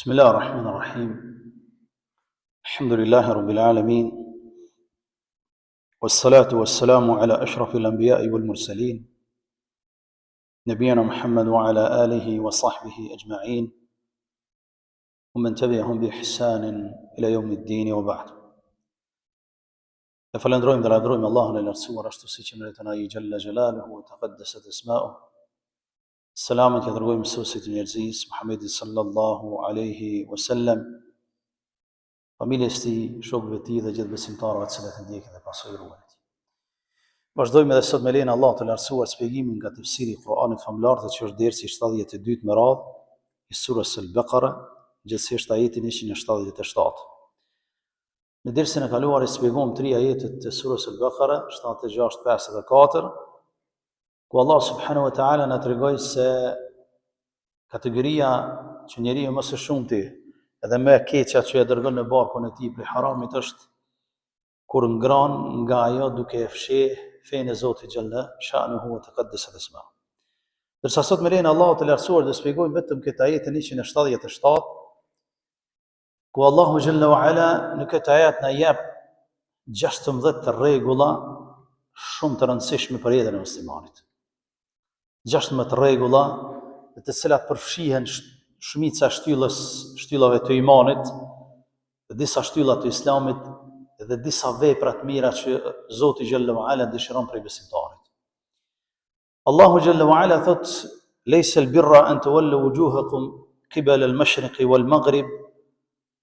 بسم الله الرحمن الرحيم. الحمد لله رب العالمين، والصلاة والسلام على أشرف الأنبياء والمرسلين نبينا محمد وعلى آله وصحبه أجمعين ومن تبعهم بإحسان إلى يوم الدين وبعد. فلندرويم دلادرويم الله للرسول رشتو سيكمرتنا جل جلاله وتقدست اسماؤه. Selamet ja dërgojmë mësuesit e njerëzisë, Muhamedit sallallahu alaihi wasallam, familjes tij, shokëve të tij dhe gjithë besimtarëve të cilët e ndjekin dhe pasojnë e tij. Vazhdojmë edhe sot me lejen e Allahut të lartësuar shpjegimin nga tafsiri i Kur'anit famlar, që është dersi 72 me radhë i surës Al-Baqara, gjithsesi ajetin 177. Në dersin e kaluar i shpjegom 3 ajetet të surës Al-Baqara, 76, 54, ku Allah subhanahu wa ta'ala në tregoj se kategoria që njeriu më së shumti edhe më e keqja që e dërgon në barkun e tij për haramit është kur ngran nga ajo duke e fsheh fenë e Zotit xhalla sha'nuhu wa taqaddasat isma. Dërsa sot me lejen e Allahut të lartësuar do shpjegojmë vetëm këtë ajetin 177, ku Allahu xhalla wa ala në këtë ajet na jep 16 rregulla shumë të rëndësishme për jetën e muslimanit. 16 rregulla të cilat përfshihen shumica shtyllave të imanit, disa shtylla të islamit dhe disa vepra të mira që Zoti xhalla wa ala dëshiron prej besimtarit. Allahu xhalla wa ala thot: "Laysa al-birra an tuwallu wujuhakum qibala al-mashriqi wal-maghrib,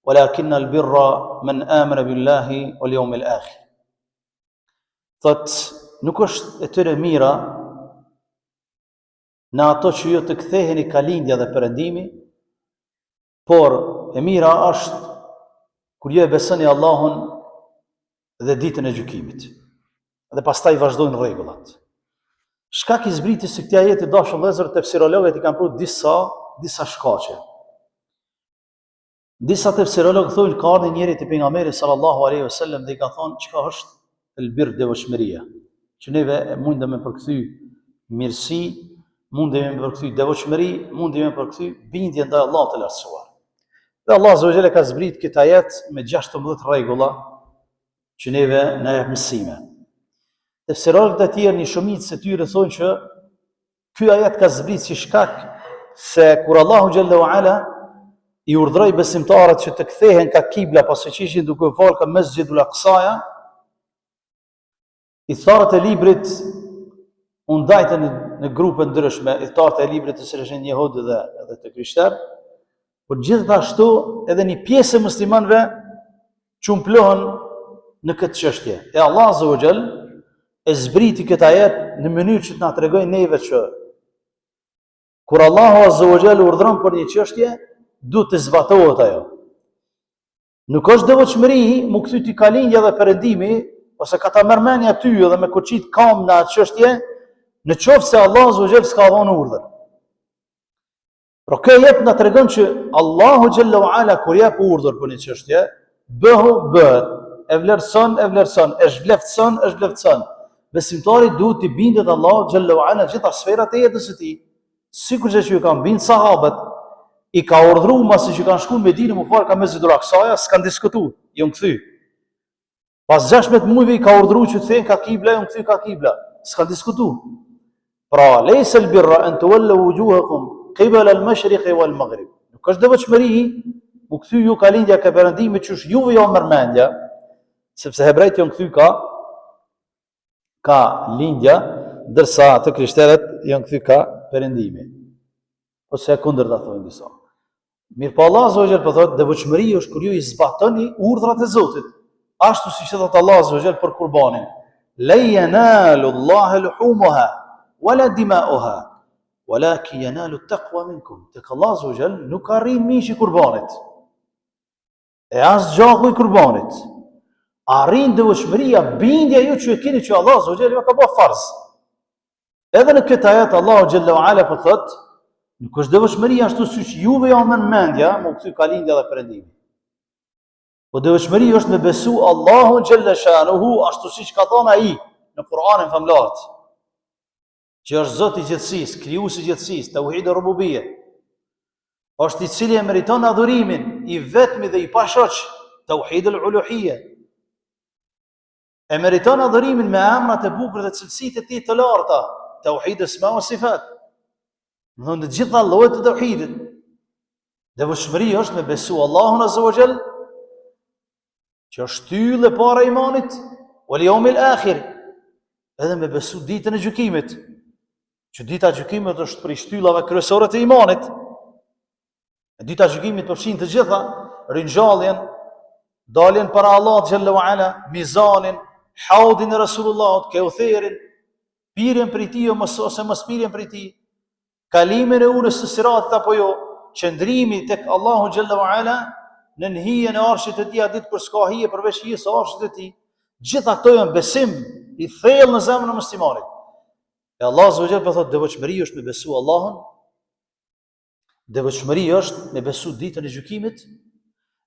walakin al-birra man amana billahi wal yawmil akhir." Thot, nuk është e tyre mira në ato që ju të ktheheni ka lindja dhe perëndimi, por e mira është kur ju e besoni Allahun dhe ditën e gjykimit. Dhe pastaj vazhdojnë rregullat. Shkak i zbritjes së këtij ajeti dashur vëllezër, tefsirologët i kanë pru disa shkaqe. Disa tefsirologë thonë ka ardhur njëri te pejgamberi sallallahu alaihi wasallam dhe i ka thonë çka është el-birr, devotshmëria, që neve mundem me përkthy mirësi, mundemi me përkthy devotshmëri, mundemi me përkthy bindje ndaj Allahut të lartësuar. Dhe Allah azza wa jalla ka zbrit këtë ajet me 16 rregulla që neve na jep mësime. Tefsirologët e tjerë, një shumicë e tyre thonë që ky ajet ka zbrit si shkak se kur Allahu xhalla wa ala i urdhroi besimtarët që të kthehen ka kibla pasi që ishin duke fal ka Mesxhidul Aqsaja, i tharët e librit u ndajtën në grupe ndryshme, i tharët e librit të cilësh janë jehudë dhe të krishterë, por gjithashtu edhe një pjesë e muslimanëve çumplohen në këtë çështje. E Allah azza wa jall e zbriti këtë ajet në mënyrë që të na tregojë neve që kur Allahu azza wa jall urdhron për një çështje, duhet të zbatohet ajo. Nuk është devotshmëri mu kthy ti ka lindja dhe perëndimi, ose ka ta merr mendja ty edhe me koçit kam në atë çështje, në qoftë se Allahu azza wa jall s'ka dhënë urdhër. Por kjo jep na tregon që Allahu xhalla wa ala kur jep urdhër për një çështje, bëhet, e vlerëson, e zhvleftëson. Besimtari duhet të bindet Allahu xhalla wa ala gjitha sferat e jetës së tij. Sikur që ju kanë bind sahabët, i ka urdhëruar masi që kanë shkuar në Medinë më parë ka Mesxhidul Aqsaja, s'kan diskutuar, jon kthy. Pas 16 muajve i ka urdhëruar që të thënë ka kibla, jon kthy ka kibla, s'kan diskutuar. Pra, laysa al-birra an tuwallu wujuhakum qibala al-mashriqi wal-maghrib. Nuk është devotshmëri u kthy ju ka lindja ka perëndimi që juve jo mërmendja, sepse hebrejt janë kthy ka lindja, ndërsa të krishterët janë kthy ka perëndimi. Ose kundërta thonë disa. Mirë, po Allah azza wa jall po thotë devotshmëri është kur ju i zbatoni urdhrat e Zotit, ashtu siç thot Allah azza wa jall për kurbanin. La yanalu Allahu luhumuha wala dima'uha, walakin yanalu at-taqwa minkum. Tek Allah azza wa jall nuk arrin mishi i kurbanit. E as gjaku i kurbanit. Arrin devotshmëria, bindja ju që e keni që Allah azza wa jall ju ka bërë farz. Edhe në këtë ajet Allahu xhalla wa ala po thotë nuk është devotshmëria ashtu siç juve jo mën mendja, më kthy ka lindja dhe perëndimi. Po devotshmëria është me besu Allahu xhalla shanuhu ashtu siç ka thënë ai në Kur'anin famlar, që është Zoti i gjithësisë, krijuesi i gjithësisë, tauhid e rububie. është i cili e meriton adhurimin, i vetmi dhe i pashoq, tauhidul uluhiyya. E meriton adhurimin me emrat e bukur dhe cilësitë e tij të larta, tauhid esma wa sifat. Në të gjitha llojet e tauhidit. Devotshmëria është me besu Allahun azza wa jall, që është shtyllë e para e imanit, wal yawmil akhir, edhe me besu ditën e gjykimit, që dita e gjykimit është prej shtyllave kryesore të imanit. Dita e gjykimit përfshin të gjitha, ringjalljen, daljen para Allahut xhalla wa ala, mizanin, haudin e Rasulullahut, Kautherin, pirjen prej tij ose mos pirjen prej tij, kalimin e urës së Siratit apo jo, qëndrimi tek Allahu xhalla wa ala në hijen e arshit të tij, ditë kur s'ka hije përveç hijes së arshit të tij. Gjitha këto janë besim i thellë në zemrën e muslimanit. E Allah azza wa jalla thotë devotshmëria është me besu Allahun, devotshmëria është me besu ditën e gjykimit,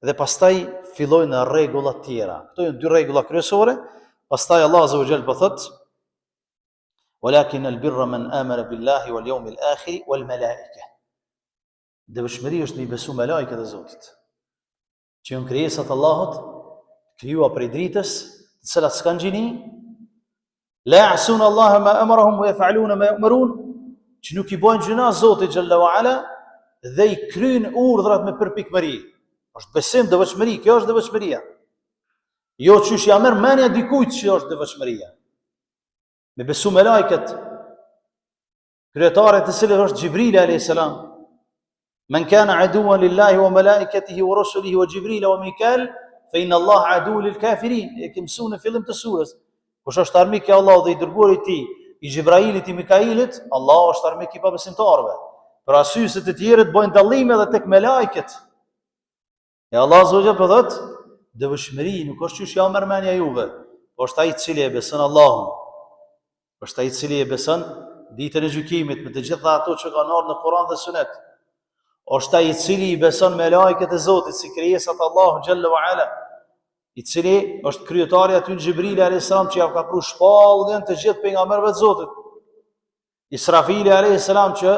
dhe pastaj fillojnë rregulla të tjera. Këto janë dy rregulla kryesore. Pastaj Allah azza wa jalla po thotë: "Walakin al-birra man amana billahi wal yawmil akhir wal malaika." Devotshmëria është me besu melajket e Zotit, që janë krijesat e Allahut, krijuar prej dritës, të cilat s'kan gjini, la ya'suna Allah ma amarahum wa yaf'aluna ma yu'marun, që nuk i bojnë gjuna Zotit xhalla wa ala dhe i kryejnë urdhrat me përpikmëri. Është besim, devotshmëri, kjo është devotshmëria. Jo çysh ja merr mendja dikujt që është devotshmëria. Me besu melajket, kryetaret të cilëve është Xhibrili alayhis salam. Men kana aduwan lillahi wa malaikatihi wa rusulihi wa Jibril wa Mikal, fa inna Allah adu lil kafirin. E kemi mësuar në fillim të surës. Kush është armik i Allahut dhe i dërguari i tij, i Jibrailit, i Mikailit, Allah është armik i pabesimtarëve. Për arsye se të tjerët bojnë dallime edhe tek melajket. E Allah azza wa jalla thotë, devotshmëri nuk është çysh ja merr mendja juve, por është ai i cili e beson Allahun. Është ai i cili e beson ditën e gjykimit me të gjitha ato që kanë ardhur në Kur'an dhe Sunet. Është ai i cili i beson me lajket e Zotit si krijesat Allahu xhalla wa ala, i cili është kryetari aty Xhibrili alayhis salam që ja ka pru shpalljen të gjithë pejgamberëve të Zotit. Israfili alayhis salam që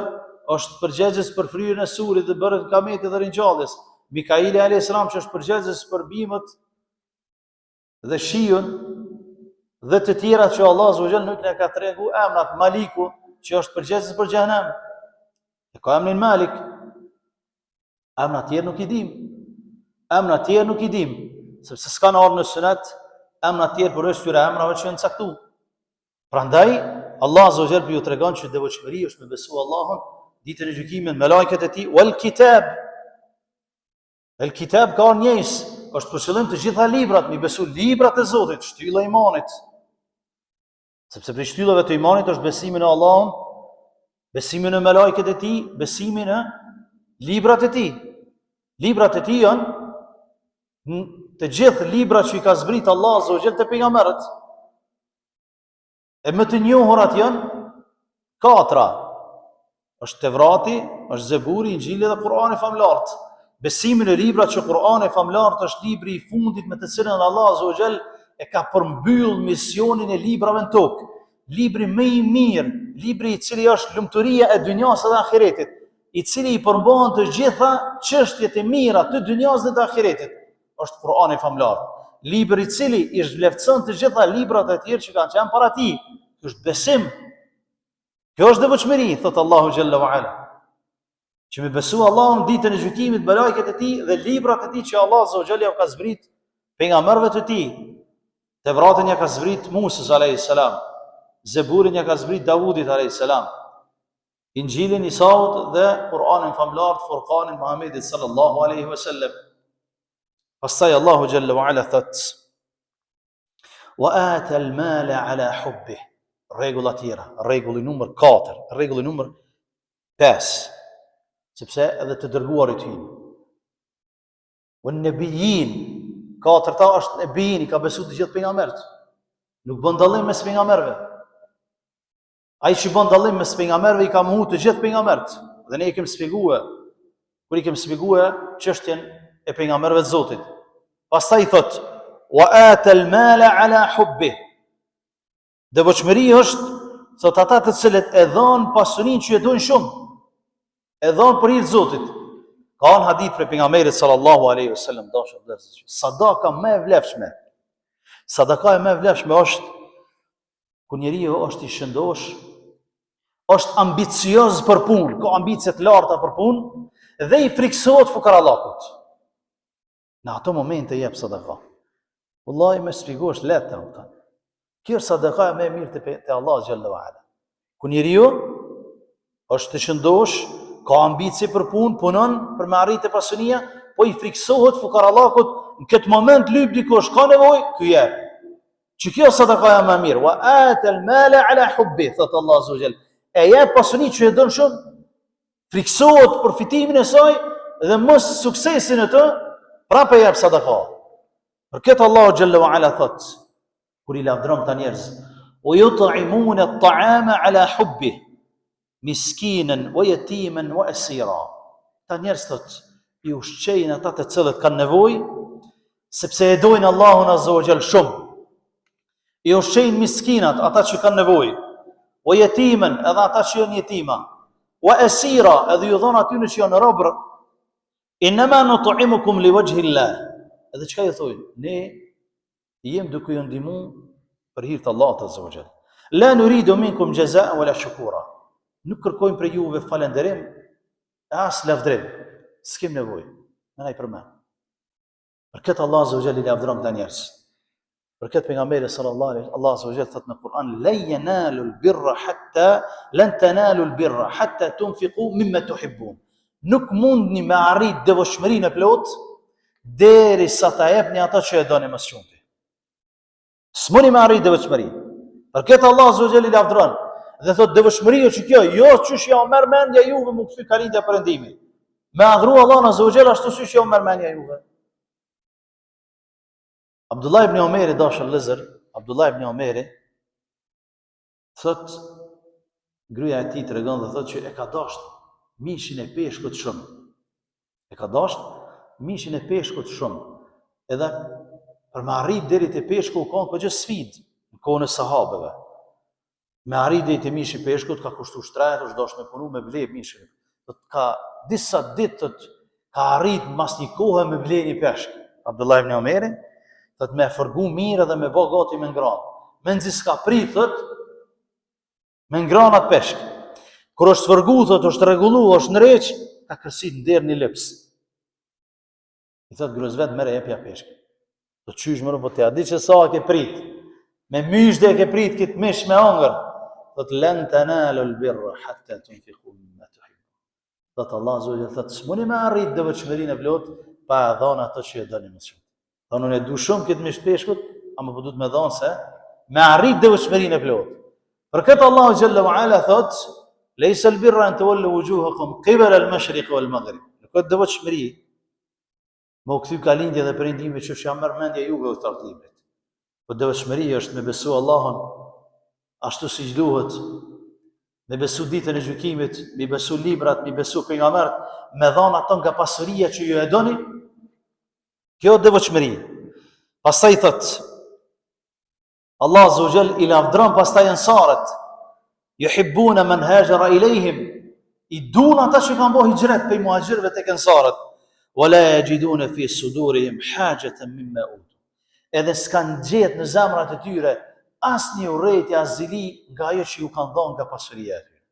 është përgjegjës për fryrjen e surit dhe bërën kametit dhe ringjalljes. Mikaili alayhis salam që është përgjegjës për bimët dhe shiun dhe të tjerat që Allah azza wa jalla nuk na ka tregu emrat. Maliku që është përgjegjës për xhenem. E ka emrin Malik. Emra tjerë nuk i dim. Emra tjerë nuk i dim, sepse s'kan ardhur në Sunet emra tjerë përveç këtyre emrave që janë caktuar. Prandaj Allah azza wa jalla ju tregon që devotshmëria është me besu Allahun, ditën e gjykimit, me lajket e tij, wal kitab. El kitab ka njëjës, është për qëllim të gjitha librat, me besu librat e Zotit, shtylla e imanit. Sepse për shtyllave të imanit është besimi në Allahun, besimi në melajket e tij, besimi në librat e tij. Librat e tij janë të gjithë librat që i ka zbrit Allah azza wa jalla te pejgamberët. E më të njohurat janë 4. Është Tevrati, është Zeburi, Injili dhe Kur'ani famlart. Besimi në librat që Kur'ani famlart është libri i fundit me të cilën Allah azza wa jalla e ka përmbyll misionin e librave në tokë. Libri më i mirë, libri i cili është lumturia e dynjas dhe ahiretit, i cili i përmban të gjitha çështjet e mira të dynjas dhe të ahiretit, është Kur'ani famlar. Libri i cili i zhvlerëson të gjitha librat e tjerë që kanë qenë para tij. Kjo është besim. Kjo është devotshmëri, thot Allahu xhalla wa ala. Që me besu Allahun ditën e gjykimit, belajket e tij dhe librat e tij që Allah azza wa jalla ka zbrit pejgamberëve të tij. Tevratin ja ka zbrit Musa alayhis salam. Zeburin ja ka zbrit Davudit alayhis salam. Injilin Isaut dhe Kur'anin famlar Furqanin Muhammedit sallallahu alaihi wasallam. Pastaj Allahu xhalla wa ala thot: "Wa ata al-mala ala hubbih." Rregulla tjera, rregulli numër 4, rregulli numër 5. Sepse edhe të dërguarit hyjnë. Wan nabiyyin, 4ta është nebiin, i ka besu të gjithë pejgamberët. Nuk bën dallim mes pejgamberëve. Ai që bën dallim mes pejgamberëve i ka mohu të gjithë pejgamberët. Dhe ne i kemi shpjeguar, kur i kemi shpjeguar çështjen e pejgamberëve të Zotit. Pastaj thot: "Wa ata al-mala ala hubbih." Devotshmëria është thot ata të cilët e dhon pasurinë që e dojnë shumë, e dhon për hir të Zotit. Ka në hadith për pejgamberit sallallahu alaihi wasallam, dashur vëllezër, sadaka më e vlefshme. Sadaka më e vlefshme është kur njeriu është i shëndosh, është ambicioz për punë, ka ambicie të larta për punë dhe i friksohet fukarallakut. Në ato momente jep sadaka. Wallahi më shpjegosh lehtë ata. Kjo sadaka më e mirë te Allah xhallahu ala. Kur njeriu është i shëndosh, ka ambicie për punë, punon për me arritë pasunia, po i friksohet fukarallakut, në këtë moment lyp dikush, ka nevojë, ky jep. Që kjo sadaka më e mirë. Wa atal mala ala hubbi, thot Allah azza wa jall. E jep pasuni që e don shumë, friksohet për fitimin e saj dhe mos suksesin e të, prapë jep sadaka. Për këtë Allahu xhalla wa ala thot, kur i lavdron ta njerëz, o yut'imuna at-ta'ama ala hubbi, miskinen wa yatiman wa asira. Ta njerëz thot, i ushqejnë ata të cilët kanë nevojë, sepse e dojnë Allahun azza wa jall shumë. I ushqejnë miskinat, ata që kanë nevojë, wa yatiman, edhe ata që janë jetima, wa asira, edhe ju dhon aty që janë robër. Inma nut'imukum liwajhi Allah. Edhe çka ju thojnë? Ne jem duke ju ndihmu për hir të Allahut azza wa jall. La nuridu minkum jazaa wala shukura. Nuk kërkojmë për juve falënderim, as lavdrim. S'kem nevojë. Më nai përmend. Për këtë Allah azza wa jall i lavdron ta njerëz. Për këtë pejgamberi sallallahu alaihi wasallam, Allah azza wa jall thot në Kur'an, la yanalu al-birra hatta lan tanalu al-birra hatta tunfiqu mimma tuhibbun. Nuk mundni me arrit devotshmërinë e plot derisa ta jepni ata që e doni më shumë. S'muni me arrit devotshmërinë. Për këtë Allah azza wa jall i lavdron dhe thot devotshmëria që kjo, jo çush ja merr mendja juve më kthy kalindja perëndimit. Me adhuru Allah azza wa jall ashtu siç ja merr mendja juve. Abdullah ibn Omeri, dashur vëllezër, Abdullah ibn Omeri thot, gruaja e tij tregon dhe thot që e ka dashur mishin e peshkut shumë. E ka dashur mishin e peshkut shumë. Edhe për me arrit deri te peshku ka një sfidë në kohën e sahabeve. Me arrit deri te mishi i peshkut ka kushtuar shtret, është dashur me punu me ble mishin. Do të ka disa ditë ka arrit mas një kohë me ble një peshk. Abdullah ibn Omeri thot me fërgu mirë dhe me bë gati me ngranë. Me nxis ka prit thot me ngranë atë peshk. Kur është fërgu thot, është rregullu, është ndreq, ka kërsit nder një lips. I thot gruas vet merre jepja peshk. Do çysh më po ti a di që sa ke prit. Me mysh dhe ke prit kët mish me ëngër. Thot lan tanalu al-birra hatta tunfiqu mimma tuhibbun. Thot Allah azza wa jalla thot s'muni me arrit devotshmërinë e plot pa dhënë ato që e doni më shumë. Thonë unë e du shumë këtë mish peshkut, ama po duhet me dhonë se me arrit devotshmërinë e plot. Për këtë Allahu xhalla wa ala thot, leysa al-birra an tuwallu wujuhakum qibala al-mashriq wal-maghrib. Në këtë devotshmëri, më u kthy kalindje dhe perëndimi që jam marrë mendja juve u thot librit. Po devotshmëria është me besu Allahun ashtu siç duhet, me besu ditën e gjykimit, me besu librat, me besu pejgamberët, me dhënë ato nga pasuria që ju e doni. Kjo devotshmëri. Pastaj thot Allah azza wa jall i lavdron pastaj ansarët. Yuhibbuna man hajara ilayhim. I dun ata që kanë bërë hijret pe muhaxhirëve tek ansarët. Wala yajiduna fi sudurihim hajatan mimma utu. Edhe s'kan gjetë në zemrat e tyre asnjë urrëti as zili nga ajo që ju kanë dhënë nga pasuria e tyre.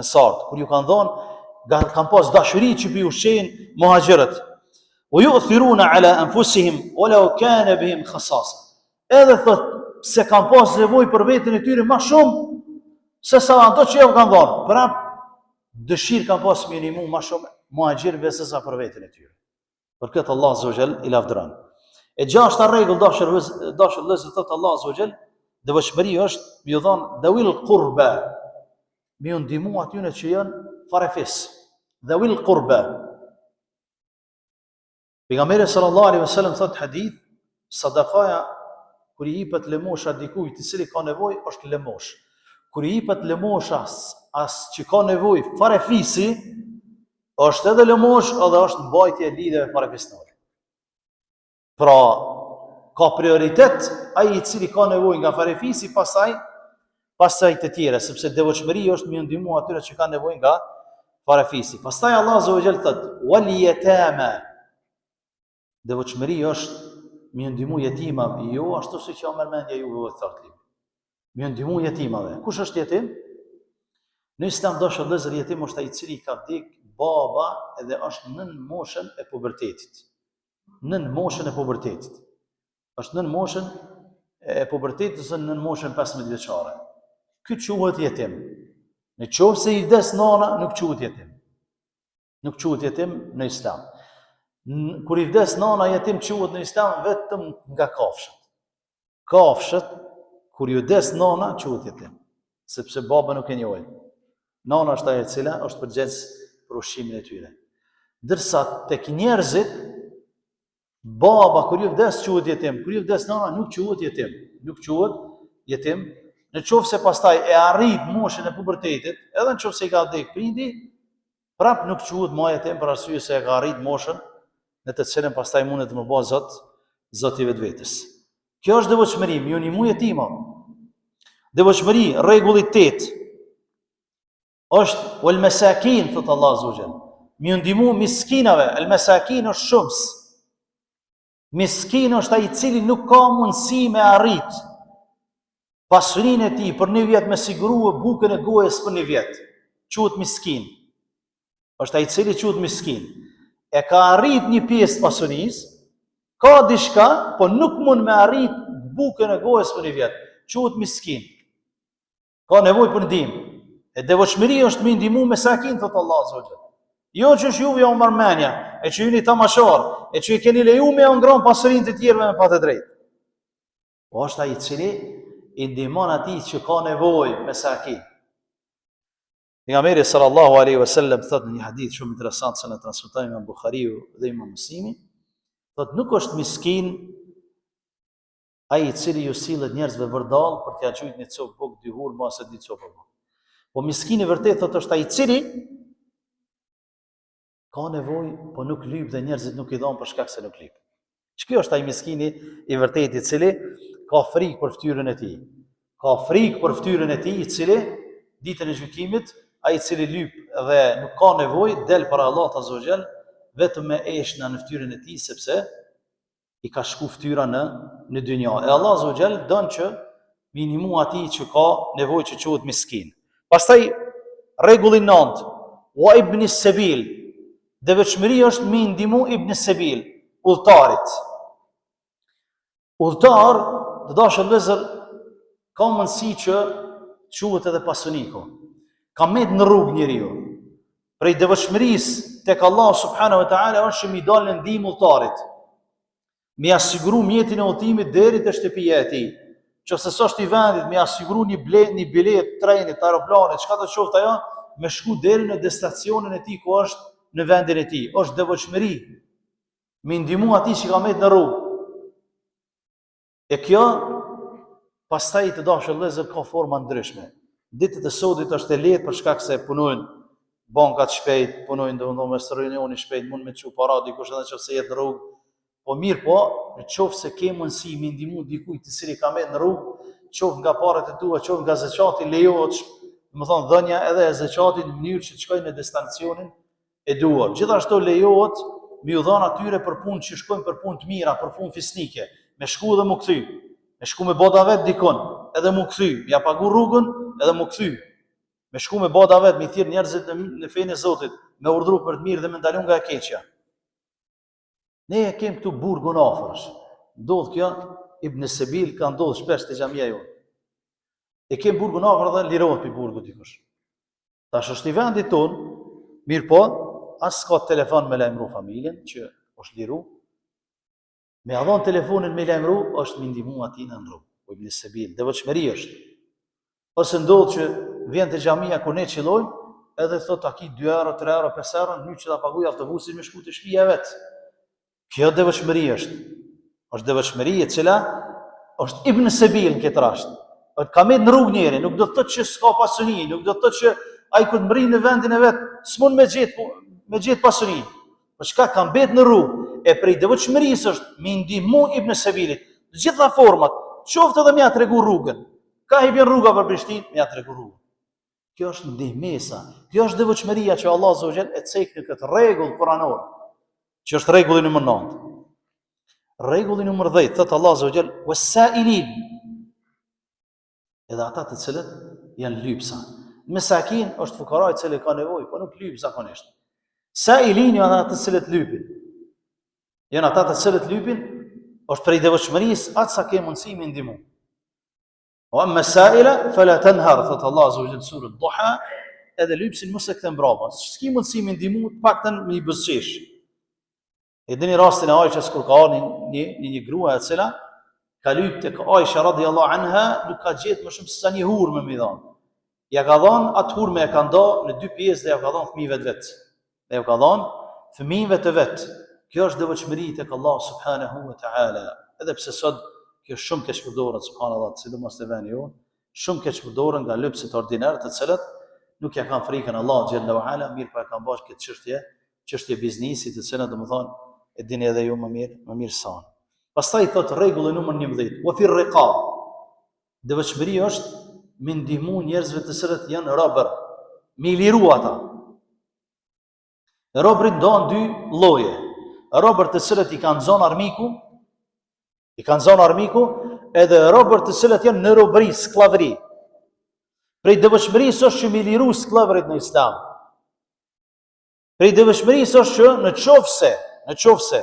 Ansarët, kur ju kanë dhënë, kanë pas dashuri që pi ushqejnë muhaxhirët. ويؤثرون على أنفسهم ولو كان بهم خصاصة. Edhe thot se kanë pas nevojë për veten e tyre më shumë se sa ato që ju kanë dhënë. Prap dëshirë kanë pas minimum më shumë muhaxhirëve se sa për veten e tyre. Për këtë Allah azza wa jall i lavdron. E gjashta rregull dashur vëllezër thot Allah azza wa jall, devotshmëria është me u dhënë dhawil qurba. Me u ndihmu atyre që janë farefis. Dhawil qurba. Pejgamberi sallallahu alaihi wasallam thot hadith, sadakaja kur i jepet lëmosha dikujt i cili ka nevojë është lëmosh. Kur i jepet lëmosha as që ka nevojë farefisi, është edhe lëmosh edhe është mbajtje e lidhjeve farefisnore. Pra ka prioritet ai i cili ka nevojë nga farefisi, pastaj të tjera, sepse devotshmëria është me ndihmu atyre që kanë nevojë nga farefisi. Pastaj Allah azza wa jall thot: "Wal yatama." Devotshmëria është me ndihmu jetimave, jo ashtu siç ka mendja juve u thotë. Me ndihmu jetimave. Kush është jetim? Në Islam dashur vëllezër, jetim është ai i cili ka vdek baba edhe është nën moshën e pubertetit. Nën moshën e pubertetit. Është nën moshën e pubertetit ose nën moshën 15 vjeçare. Ky quhet jetim. Në qoftë se i vdes nana, nuk quhet jetim. Nuk quhet jetim në Islam. Kur i vdes nana, jetim quhet në Islam vetëm nga kafshët. Kafshët, kur i vdes nana, quhet jetim. Sepse baba nuk e njohin. Nana është ajo e cila është përgjegjës për ushqimin e tyre. Ndërsa tek njerëzit, baba kur i vdes quhet jetim, kur i vdes nana nuk quhet jetim. Nuk quhet jetim. Në qoftë se pastaj e arrit moshën e pubertetit, edhe në qoftë se i ka vdek prindi, prap nuk quhet më jetim për arsye se e ka arrit moshën në të cilën pastaj mundet të më bëjë zot i vetvetes. Kjo është devotshmëri, më ndihmu jetima. Devotshmëri, rregulli 8 është wal masakin, thot Allah azza wa jall. Më ndihmu miskinave, el masakin është shums. Miskin është ai i cili nuk ka mundësi me arrit pasurinë e tij për një vjet me sigurue bukën e gojës për një vjet. Quhet miskin. Është ai i cili quhet miskin. E ka arrit një pjesë pasurisë, ka diçka, po nuk mund me arrit bukën e gojës për një vjet. Quhet miskin. Ka nevojë për ndihmë. E devotshmëria është me ndihmu mesakin, thot Allah azza wa jall. Jo që është juve o marrëmendja, e që jeni tamashar, e që i keni leju me ngron pasurinë të tjerëve me pa të drejtë. Po është ai i cili i ndihmon atij që ka nevojë mesakin. Pejgamberi sallallahu alaihi wasallam thot në një hadith shumë interesant që na transmeton Imam Buhariu dhe Imam Muslimi, thot nuk është miskin ai i cili ju sillet njerëzve vërdall për t'ia gjujt një copë buk dy hurma ose dy copë buk. Po miskini vërtet thot është ai i cili ka nevojë, po nuk lyp dhe njerëzit nuk i dhon për shkak se nuk lyp. Ç'ky është ai miskini i vërtet i cili ka frikë për fytyrën e tij. Ka frikë për fytyrën e tij i cili ditën e gjykimit ai i cili lyp dhe nuk ka nevojë del para Allahut azza wa jall vetëm me eshna në fytyrën e tij sepse i ka shku fytyra në dynja. E Allah azza wa jall don që minimu atij që ka nevojë që quhet miskin. Pastaj rregulli 9, wa ibn as-sabil. Devotshmëria është me ndihmu ibn as-sabil, udhëtarit. Udhëtar, të dashur vëllezër, ka mundësi që quhet edhe pasuniko. Ka met në rrugë njeriu. Prej devotshmërisë tek Allah subhanahu wa taala është që mi dalë në ndihmë udhëtarit. Mi asiguru mjetin e udhëtimit deri te shtëpia e tij. Nëse s'është i vendit, mi asiguru një bilet trenit, aeroplanit, çka do të qoftë ajo, me shku deri në destinacionin e tij ku është në vendin e tij. Është devotshmëri. Mi ndihmu atij që ka met në rrugë. E kjo pastaj të dashur vëllezër ka forma ndryshme. Ditët e sodit është e lehtë për shkak se punojnë bankat shpejt, punojnë domethënë me reunioni shpejt, mund me çu para dikush edhe nëse jetë në rrugë. Po mirë po, në qoftë se ke mundësi me ndihmu dikujt i cili ka met në rrugë, qoftë nga parat e tua, qoftë nga zakati, lejohet, domethënë dhënia edhe e zakatit në mënyrë që të shkojnë në destinacionin e duar. Gjithashtu lejohet me u dhënë atyre për punë që shkojnë për punë të mira, për punë fisnike, me shku dhe mu kthy. Me shku me bota vet dikon, edhe mu kthy, ja pagu rrugën, edhe mu kthy. Me shku me bota vet, me thirr njerëzit në fenë e Zotit, me urdhëru për të mirë dhe me ndalu nga e keqja. Ne e kem këtu burgun afërsh. Ndodh kjo, Ibn Sebil ka ndodhur shpesh te xhamia jote. E kem burgun afër dhe lirohet pi burgut dikush. Tash është i vendit ton, mirë po, as ka telefon me lajmëru familjen që është liru. Me adhon telefonin me lajmëru është me ndihmu atij në rrugë. Po Ibn Sebil, devotshmëri është. Ose ndodh që vjen te xhamia kur ne qillojmë, edhe thot aki 2 euro, 3 euro, 5 euro, në që ta paguaj autobusin me shku te shtëpia vet. Kjo devotshmëri është. Është devotshmëri e cila është Ibn Sebil në këtë rast. Ka me në rrugë njëri, nuk do të thotë që s'ka pasuni, nuk do të thotë që ai kur të mri në vendin e vet, s'mund me gjet pasuni. Po çka ka mbet në rrugë, e prej devotshmërisë është me ndihmu Ibn Sebilit. Në gjitha format, qoftë edhe më ia tregu rrugën. Ka i bën rruga për Prishtinë, më ia tregu rrugën. Kjo është ndihmesa. Kjo është devotshmëria që Allah Azza wa Jall e cek në këtë rregull kuranor, që është rregulli nr. 9. Rregulli nr. 10 thot Allah Azza wa Jall was-sa'ilin, edhe ata të cilët janë lypsa. Mesakin është fukara i cili ka nevojë, po nuk lyp zakonisht. Sa'ilin janë ata të cilët lypin. Janë ata të cilët lypin, është prej devotshmërisë atë sa ke mundësi me ndihmu. Wa amma sa'ila fala tanhar, thot Allah Azza wa Jall surë Duha, edhe lypsin mos e kthen brapa. S'ki mundësi me ndihmu, paktën me i buzëqesh. E dini rastin e Aishës kur ka ardhur një grua e cila ka lyp tek Aisha radhiyallahu anha, nuk ka gjetë më shumë se sa një hurmë me dhon. Ja ka dhënë atë hurmë, e ka nda në dy pjesë dhe ja ka dhënë fëmijëve të vet. Dhe ja ka dhënë fëmijëve të vet. Kjo është devotshmëri tek Allah subhanahu wa taala. Edhe pse sot kjo shumë keq përdoret, subhanallahu, sidomos te veni jon, shumë keq përdoren nga lypsit ordinar të cilët nuk ja kanë frikën Allah xhalla wa ala, mirë po e kanë bashkë këtë çështje biznesi, të cilën domethënë e dini edhe ju më mirë sa unë. Pastaj thot rregulli numër 11, wa fi riqab. Devotshmëria është me ndihmu njerëzve të cilët janë robër, me liru ata. Robërit ndohen dy lloje. Robër të cilët i kanë zonë armiku, edhe robër të cilët janë në robëri, sklavëri. Prej devotshmërisë është që me liru sklavërit në Islam. Prej devotshmërisë është që në qofse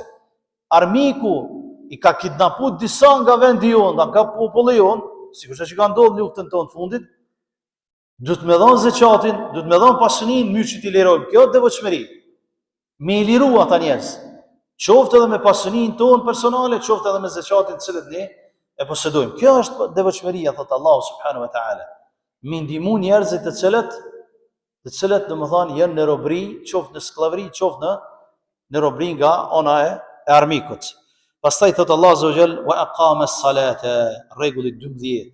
armiku i ka kidnapu disa nga vendi jonë, nga populli jonë, sikur që ka ndodhur në luftën tonë të fundit, duhet me dhënë zakatin, duhet me dhënë pasuninë mirë që t'i lirojmë. Kjo është devotshmëri. Me i liru ata njerëz, qoftë edhe me pasuninë tonë personale, qoftë edhe me zakatin të cilët ne e posedojmë. Kjo është devotshmëria, thot Allahu subhanahu wa taala. Me ndihmu njerëzit të cilët domethënë janë në robëri, qoftë në sklavëri, qoftë në robëri nga ana e armikut. Pastaj thot Allah Azza wa Jall wa aqama as-salata, rregulli 12,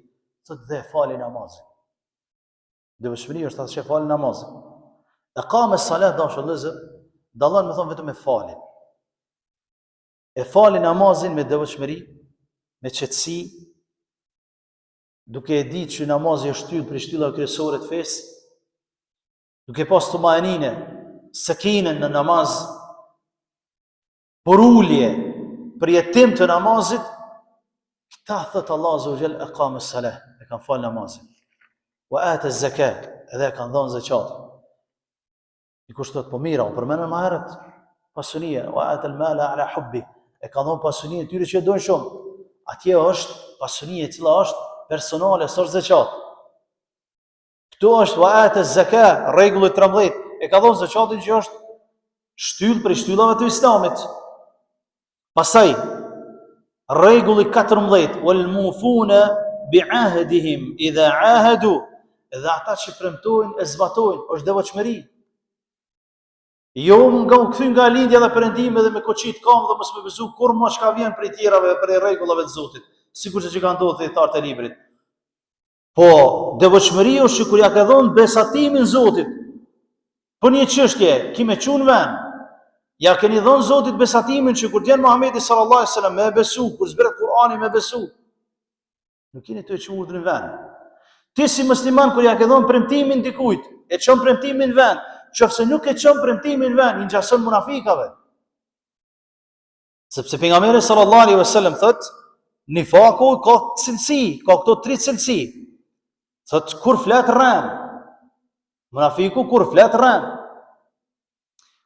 thot dhe fali namazin. Devotshmëria është atë që fali namazin. Aqama as-salat dashur dallon me thon vetëm me falin. E fali namazin me devotshmëri, me qetësi, duke e ditë që namazi është shtyllë për shtyllat kryesore të fesë, duke pas tumanine, sakinën në namaz, por ulje për jetim të namazit, këta thëtë Allah Azza wa Jall aqama as-salah, e kanë falë namazin. Wa ata az-zakat, edhe e kanë dhënë zakatin. Dikush thot po mira, u përmendën më herët pasunia, wa ata al-mala ala hubbi, e kanë dhënë pasuninë tyre që e dojnë shumë. Atje është pasunia e cila është personale, s'është zakat. Këtu është wa ata az-zakat, rregulli 13, e ka dhënë zakatin që është shtyllë për shtyllave të Islamit. Pastaj rregulli 14, wal mufuna bi'ahdihim idha ahadu, edhe ata që premtojnë e zbatojnë, është devotshmëri. Jo nga u kthy nga lindja dhe perëndimi dhe me koçit kam dhe mos më besu kur më çka vjen prej tjerave, prej rregullave të Zotit, sikur që ka ndodhur thejtarët e librit. Po devotshmëria është që kur ja ka dhënë besatimin Zotit për një çështje, ki me çun vend. Ja keni dhënë Zotit besatimin që kur t'jen Muhamedi sallallahu alaihi wasallam me besu, kur zbret Kur'ani me besu, nuk keni të çuar në vend. Ti si musliman kur ja ke dhënë premtimin dikujt, e çon premtimin në vend, qofse nuk e çon premtimin në vend, i ngjason munafikave. Sepse pejgamberi sallallahu alaihi wasallam thot, nifaku ka cilësi, ka këto 3 cilësi. Thot kur flet rën. Munafiku kur flet rën.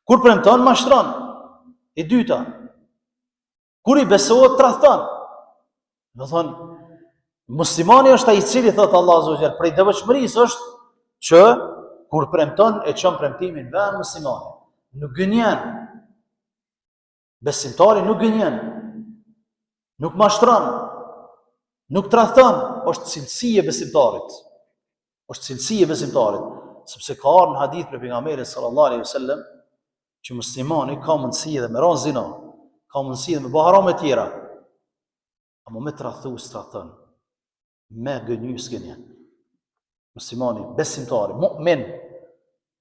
Kur premton mashtron. E dyta, kur i besohet tradhton. Do thon, muslimani është ai i cili thot Allahu Azza wa Jall, prej devotshmërisë është që kur premton e çon premtimin vend muslimani. Nuk gënjen. Besimtari nuk gënjen. Nuk mashtron. Nuk tradhton, është cilësi e besimtarit. Është cilësi e besimtarit, sepse ka ardhur në hadith për pejgamberin sallallahu alaihi wasallam që muslimani ka mundësi edhe me ran zina, ka mundësi edhe me bë harame të tjera, ama me tradhtu s'tradhton, me gënjy s'gënjen. Muslimani, besimtari,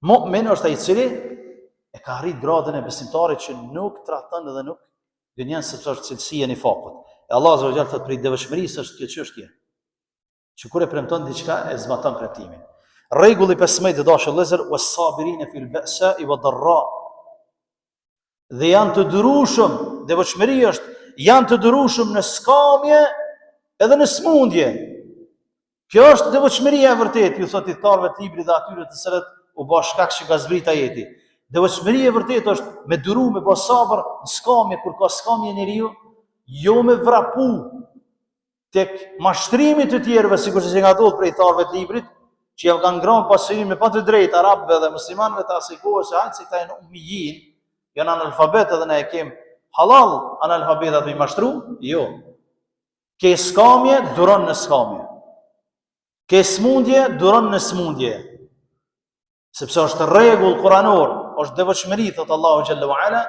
mu'min është ai i cili e ka arrit gradën e besimtarit që nuk tradhton dhe nuk gënjen, sepse është cilësia e nifakut. E Allah Azza wa Jall thot prej devotshmërisë është kjo çështje, që kur e premton diçka e zbaton premtimin. Rregulli 15 të dashur vëllezër, was-sabirina fil ba'sa'i wad-dharra. Dhe janë të durueshëm, devotshmëria është, janë të durueshëm në skamje edhe në smundje. Kjo është devotshmëria e vërtetë, ju thotë thtarëve të librit dhe atyre të cilët u bë shkak që ka zbrit ajeti. Devotshmëria e vërtetë është me duru, me bë sabër në skamje kur ka skamje njeriu, jo me vrapu tek mashtrimi të tjerëve, sikurse që nga ndodh prej thtarëve të librit, që ja kanë ngrënë pasurinë me pa të drejtë arabëve dhe muslimanëve të asaj kohe se hajtë se këta janë ummijin, janë analfabetë dhe ne e kem halal analfabetat me mashtru, jo. Ke skamje, duron në skamje. Ke smundje, duron në smundje. Sepse është rregull kuranor, është devotshmëri, thot Allahu xhallahu ala,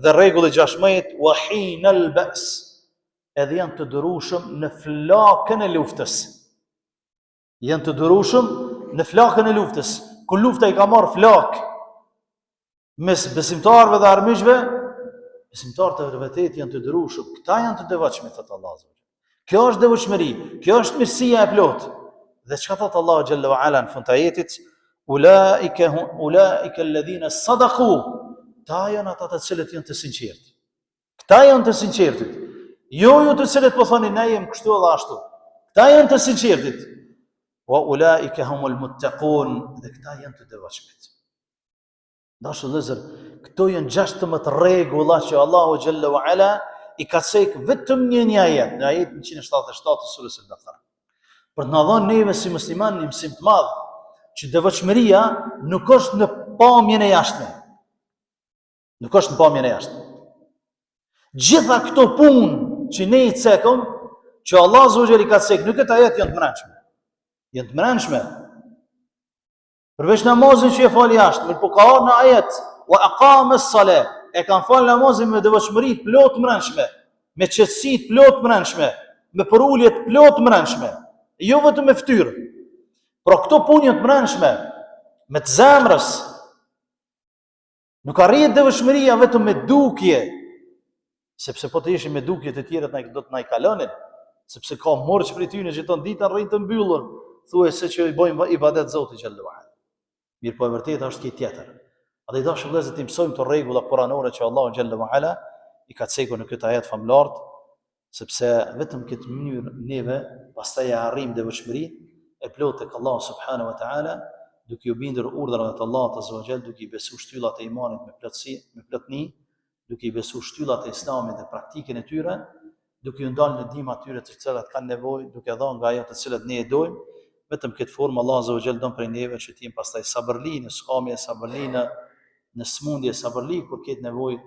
dhe rregulli 16, wa hinal ba's, edhe janë të durueshëm në flakën e luftës. Janë të durueshëm në flakën e luftës. Kur lufta i ka marrë flak mes besimtarëve dhe armiqve, besimtarët e vërtetë janë të durueshëm. Këta janë të devotshëm, thot Allahu. Kjo është devotshmëri, kjo është mirësia e plotë. Dhe çka thot Allahu xhallahu ala në fund të ajetit, ulaika alladhina sadaqu, ta janë ata të cilët janë të sinqertë. Këta janë të sinqertit. Jo ju të cilët po thoni ne jemi kështu edhe ashtu. Këta janë të sinqertit. Wa ulaika humul muttaqun, dhe këta janë të devotshmit. Dashur vëllezër, këto janë 16 rregulla që Allahu xhallahu ala i ka cekë vetëm një ajet, në ajetin 177 të surës Al-Baqara. Për të na dhënë neve si musliman një mësim të madh, që devotshmëria nuk është në pamjen e jashtme. Nuk është në pamjen e jashtme. Gjitha këto punë që ne i cekëm, që Allah Azza i ka cekë në këtë ajet janë të mbrëmshme. Janë të mbrëmshme. Përveç namazin që e fal jashtë, mirë po ka në ajet wa aqama as-salah, e kanë fal namazin me devotshmëri plot mbrëmshme, me qetësi plot mbrëmshme, me përulje plot mbrëmshme, jo vetëm me fytyrë. Por këto punë janë të mbrëmshme, me të zemrës. Nuk arrihet devotshmëria vetëm me dukje, sepse po të ishim me dukje të tjera do të na i kalonin, sepse ka morç prej tyre që ton ditën rrin të mbyllur, thuajse që i bëjmë ibadet Zotit xhallahu ala. Mirë po e vërteta është kjo tjetër. A dhe i dashur vëllezër të mësojmë të rregulla kuranore që Allahu xhallahu ala i ka cekur në këtë ajet famullar, sepse vetëm këtë mënyrë neve pastaj e arrijmë devotshmërinë e plotë tek Allahu subhanahu wa taala, duke u bindur urdhrave të Allahut azza wa jall, duke i besuar shtyllat e imanit me plotësi, me plotni, duke i besuar shtyllat e islamit dhe praktikën e tyre, duke u ndalë në ndihmë atyre të cilat kanë nevojë, duke dhënë nga ajo të cilat ne e dojmë. Vetëm këtë formë Allah azza wa jall don prej neve që të jemi pastaj sabërli në skamje, sabërli në smundje, sabërli kur ketë nevojë,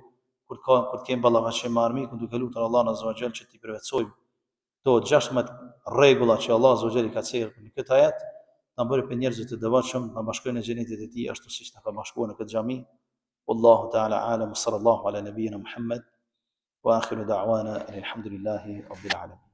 kur të kemi ballafaqim me armikun, duke lutur Allahun azza wa jall që t'i përvetsojmë to 16 rregulla që Allah azza wa jall i ka thënë në këtë ajet, na bëri për njerëz të devotshëm, na bashkojnë në xhenetin e tij ashtu siç na ka bashkuar në këtë xhami. Wallahu ta'ala alam, sallallahu ala nabiyyina Muhammad wa akhiru da'wana alhamdulillahi rabbil alamin.